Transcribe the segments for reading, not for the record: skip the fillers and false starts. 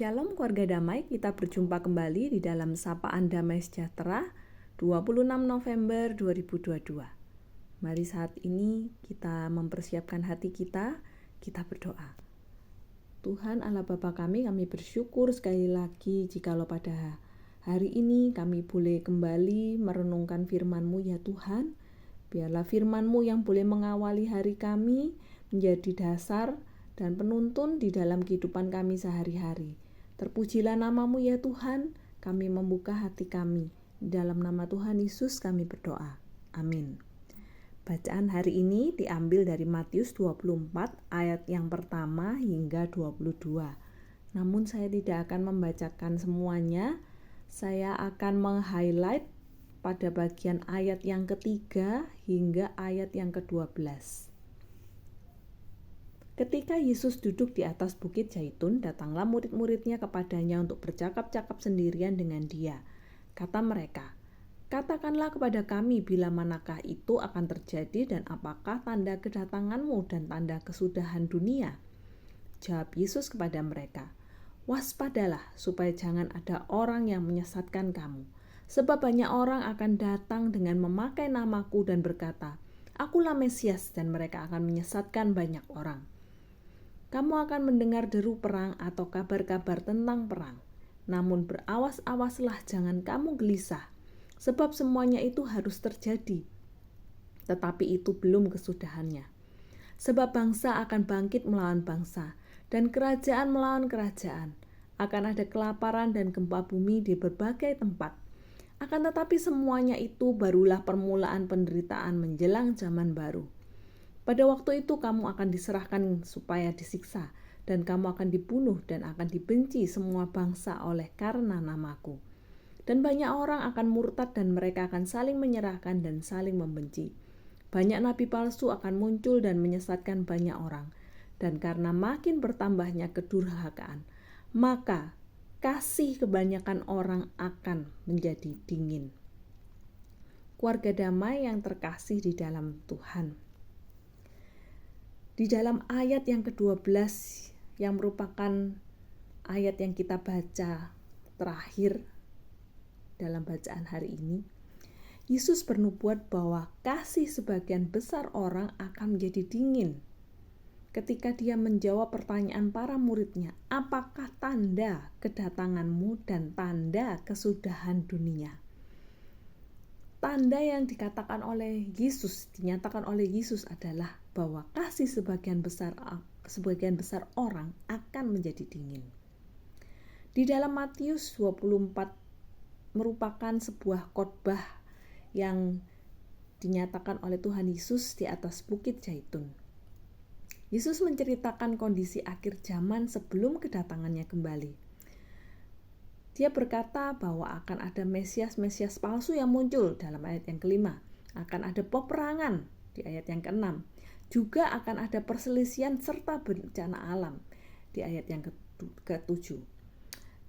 Shalom keluarga damai, kita berjumpa kembali di dalam Sapaan Damai Sejahtera 26 November 2022. Mari saat ini kita mempersiapkan hati kita berdoa. Tuhan Allah Bapa kami bersyukur sekali lagi jikalau pada hari ini kami boleh kembali merenungkan firman-Mu ya Tuhan. Biarlah firman-Mu yang boleh mengawali hari kami menjadi dasar dan penuntun di dalam kehidupan kami sehari-hari. Terpujilah nama-Mu ya Tuhan, kami membuka hati kami. Dalam nama Tuhan Yesus kami berdoa. Amin. Bacaan hari ini diambil dari Matius 24 ayat yang pertama hingga 22. Namun saya tidak akan membacakan semuanya, saya akan meng-highlight pada bagian ayat yang ketiga hingga ayat yang ke-12. Ketika Yesus duduk di atas bukit Zaitun, datanglah murid-muridnya kepadanya untuk bercakap-cakap sendirian dengan dia. Kata mereka, "Katakanlah kepada kami bila manakah itu akan terjadi dan apakah tanda kedatangan-Mu dan tanda kesudahan dunia?" Jawab Yesus kepada mereka, "Waspadalah supaya jangan ada orang yang menyesatkan kamu. Sebab banyak orang akan datang dengan memakai namaku dan berkata, 'Akulah Mesias,' dan mereka akan menyesatkan banyak orang. Kamu akan mendengar deru perang atau kabar-kabar tentang perang. Namun berawas-awaslah jangan kamu gelisah, sebab semuanya itu harus terjadi. Tetapi itu belum kesudahannya. Sebab bangsa akan bangkit melawan bangsa, dan kerajaan melawan kerajaan. Akan ada kelaparan dan gempa bumi di berbagai tempat. Akan tetapi semuanya itu barulah permulaan penderitaan menjelang zaman baru. Pada waktu itu kamu akan diserahkan supaya disiksa, dan kamu akan dibunuh dan akan dibenci semua bangsa oleh karena namaku. Dan banyak orang akan murtad dan mereka akan saling menyerahkan dan saling membenci. Banyak nabi palsu akan muncul dan menyesatkan banyak orang. Dan karena makin bertambahnya kedurhakaan, maka kasih kebanyakan orang akan menjadi dingin." Keluarga damai yang terkasih di dalam Tuhan. Di dalam ayat yang ke-12 yang merupakan ayat yang kita baca terakhir dalam bacaan hari ini, Yesus bernubuat bahwa kasih sebagian besar orang akan menjadi dingin. Ketika dia menjawab pertanyaan para muridnya, "Apakah tanda kedatangan-Mu dan tanda kesudahan dunia?" Tanda yang dinyatakan oleh Yesus adalah bahwa kasih sebagian besar orang akan menjadi dingin. Di dalam Matius 24 merupakan sebuah khotbah yang dinyatakan oleh Tuhan Yesus di atas bukit Zaitun. Yesus menceritakan kondisi akhir zaman sebelum kedatangannya kembali. Dia berkata bahwa akan ada Mesias palsu yang muncul dalam ayat yang kelima. Akan ada peperangan di ayat yang keenam. Juga akan ada perselisihan serta bencana alam di ayat yang ke-7.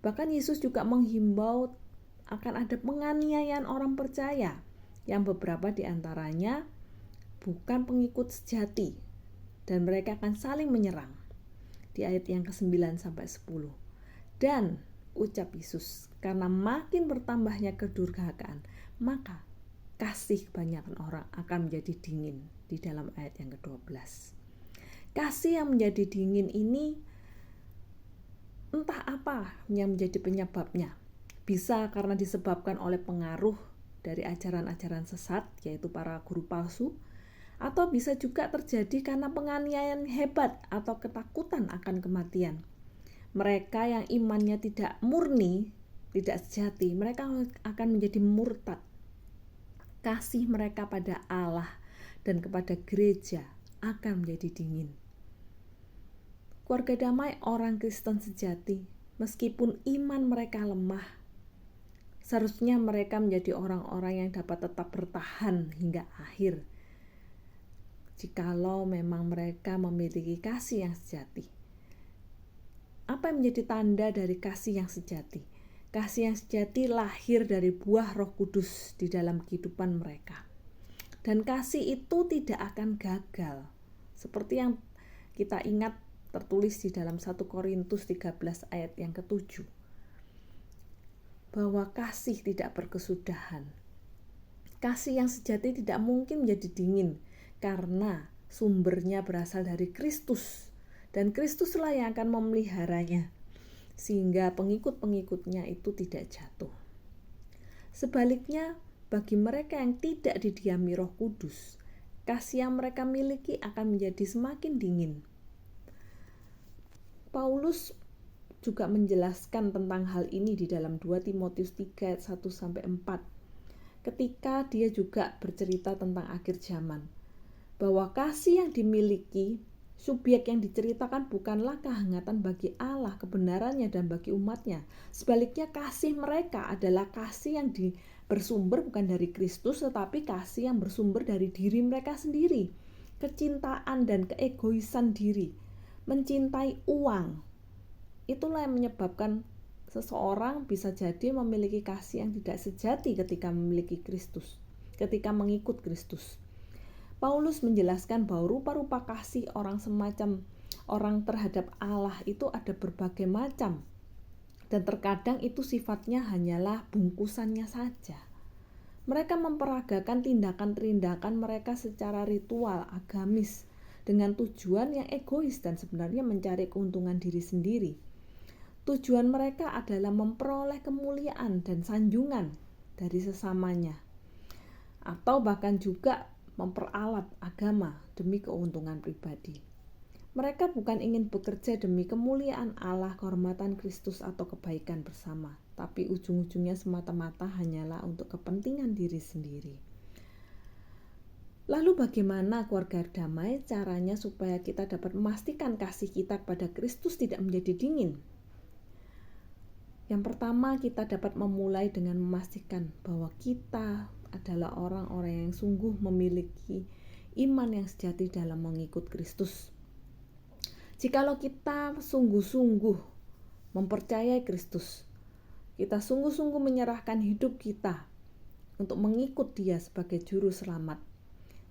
Bahkan Yesus juga menghimbau akan ada penganiayaan orang percaya yang beberapa di antaranya bukan pengikut sejati dan mereka akan saling menyerang di ayat yang ke-9 sampai 10. Dan ucap Yesus, karena makin bertambahnya kedurhakaan, maka kasih kebanyakan orang akan menjadi dingin di dalam ayat yang ke-12. Kasih yang menjadi dingin ini entah apa yang menjadi penyebabnya. Bisa karena disebabkan oleh pengaruh dari ajaran-ajaran sesat, yaitu para guru palsu, atau bisa juga terjadi karena penganiayaan hebat atau ketakutan akan kematian. Mereka yang imannya tidak murni, tidak sejati, mereka akan menjadi murtad. Kasih mereka pada Allah dan kepada gereja akan menjadi dingin. Keluarga damai orang Kristen sejati, meskipun iman mereka lemah, seharusnya mereka menjadi orang-orang yang dapat tetap bertahan hingga akhir. Jikalau memang mereka memiliki kasih yang sejati. Apa yang menjadi tanda dari kasih yang sejati? Kasih yang sejati lahir dari buah Roh Kudus di dalam kehidupan mereka. Dan kasih itu tidak akan gagal. Seperti yang kita ingat tertulis di dalam 1 Korintus 13 ayat yang ke-7. Bahwa kasih tidak berkesudahan. Kasih yang sejati tidak mungkin menjadi dingin karena sumbernya berasal dari Kristus. Dan Kristuslah yang akan memeliharanya sehingga pengikut-pengikutnya itu tidak jatuh. Sebaliknya, bagi mereka yang tidak didiami Roh Kudus, kasih yang mereka miliki akan menjadi semakin dingin. Paulus juga menjelaskan tentang hal ini di dalam 2 Timotius 3 ayat 1-4. Ketika dia juga bercerita tentang akhir zaman, bahwa kasih yang dimiliki subyek yang diceritakan bukanlah kehangatan bagi Allah, kebenarannya dan bagi umatnya. Sebaliknya kasih mereka adalah kasih yang bersumber bukan dari Kristus, tetapi kasih yang bersumber dari diri mereka sendiri. Kecintaan dan keegoisan diri, mencintai uang. Itulah yang menyebabkan seseorang bisa jadi memiliki kasih yang tidak sejati ketika memiliki Kristus, ketika mengikut Kristus. Paulus menjelaskan bahwa rupa-rupa kasih orang semacam orang terhadap Allah itu ada berbagai macam. Dan terkadang itu sifatnya hanyalah bungkusannya saja. Mereka memperagakan tindakan-tindakan mereka secara ritual, agamis, dengan tujuan yang egois dan sebenarnya mencari keuntungan diri sendiri. Tujuan mereka adalah memperoleh kemuliaan dan sanjungan dari sesamanya. Atau bahkan juga memperalat agama demi keuntungan pribadi. Mereka bukan ingin bekerja demi kemuliaan Allah, kehormatan Kristus atau kebaikan bersama, tapi ujung-ujungnya semata-mata hanyalah untuk kepentingan diri sendiri. Lalu bagaimana keluarga damai caranya supaya kita dapat memastikan kasih kita kepada Kristus tidak menjadi dingin? Yang pertama, kita dapat memulai dengan memastikan bahwa kita adalah orang-orang yang sungguh memiliki iman yang sejati dalam mengikut Kristus. Jikalau kita sungguh-sungguh mempercayai Kristus, kita sungguh-sungguh menyerahkan hidup kita untuk mengikut Dia sebagai juru selamat,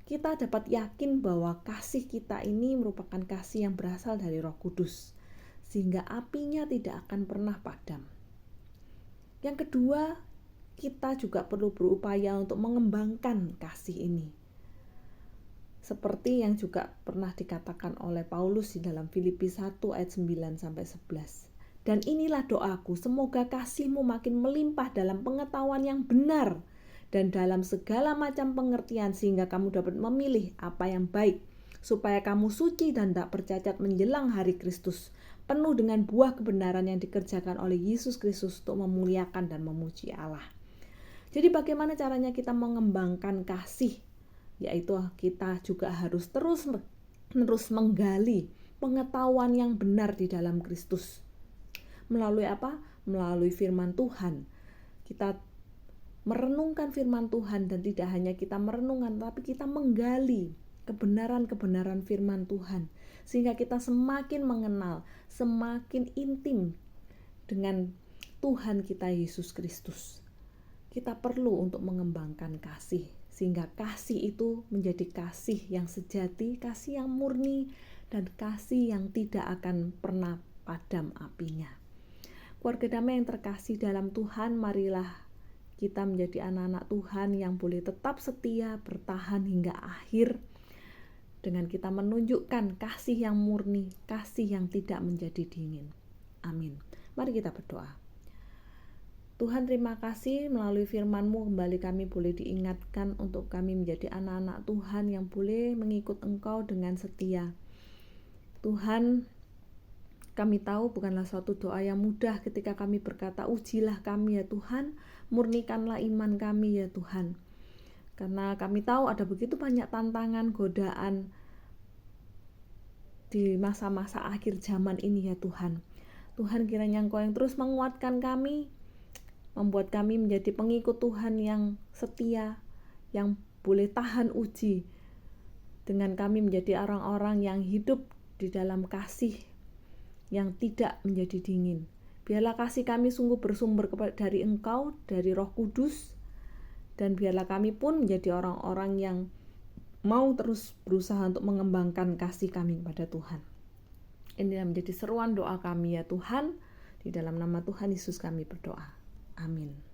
kita dapat yakin bahwa kasih kita ini merupakan kasih yang berasal dari Roh Kudus, sehingga apinya tidak akan pernah padam. Yang kedua, kita juga perlu berupaya untuk mengembangkan kasih ini. Seperti yang juga pernah dikatakan oleh Paulus di dalam Filipi 1 ayat 9-11. Dan inilah doaku, semoga kasihmu makin melimpah dalam pengetahuan yang benar dan dalam segala macam pengertian sehingga kamu dapat memilih apa yang baik, supaya kamu suci dan tak bercacat menjelang hari Kristus, penuh dengan buah kebenaran yang dikerjakan oleh Yesus Kristus untuk memuliakan dan memuji Allah. Jadi bagaimana caranya kita mengembangkan kasih? Yaitu kita juga harus terus menggali pengetahuan yang benar di dalam Kristus. Melalui apa? Melalui firman Tuhan. Kita merenungkan firman Tuhan, dan tidak hanya kita merenungkan, tapi kita menggali kebenaran-kebenaran firman Tuhan. Sehingga kita semakin mengenal, semakin intim dengan Tuhan kita Yesus Kristus. Kita perlu untuk mengembangkan kasih, sehingga kasih itu menjadi kasih yang sejati, kasih yang murni, dan kasih yang tidak akan pernah padam apinya. Keluarga damai yang terkasih dalam Tuhan, marilah kita menjadi anak-anak Tuhan yang boleh tetap setia, bertahan hingga akhir, dengan kita menunjukkan kasih yang murni, kasih yang tidak menjadi dingin. Amin. Mari kita berdoa. Tuhan, terima kasih melalui firman-Mu kembali kami boleh diingatkan untuk kami menjadi anak-anak Tuhan yang boleh mengikut Engkau dengan setia. Tuhan, kami tahu bukanlah suatu doa yang mudah ketika kami berkata, ujilah kami ya Tuhan, murnikanlah iman kami ya Tuhan. Karena kami tahu ada begitu banyak tantangan, godaan di masa-masa akhir zaman ini ya Tuhan. Tuhan, kiranya Engkau yang terus menguatkan kami, membuat kami menjadi pengikut Tuhan yang setia, yang boleh tahan uji, dengan kami menjadi orang-orang yang hidup di dalam kasih yang tidak menjadi dingin. Biarlah kasih kami sungguh bersumber dari Engkau, dari Roh Kudus, dan biarlah kami pun menjadi orang-orang yang mau terus berusaha untuk mengembangkan kasih kami kepada Tuhan. Inilah menjadi seruan doa kami ya Tuhan. Di dalam nama Tuhan Yesus kami berdoa. Amin.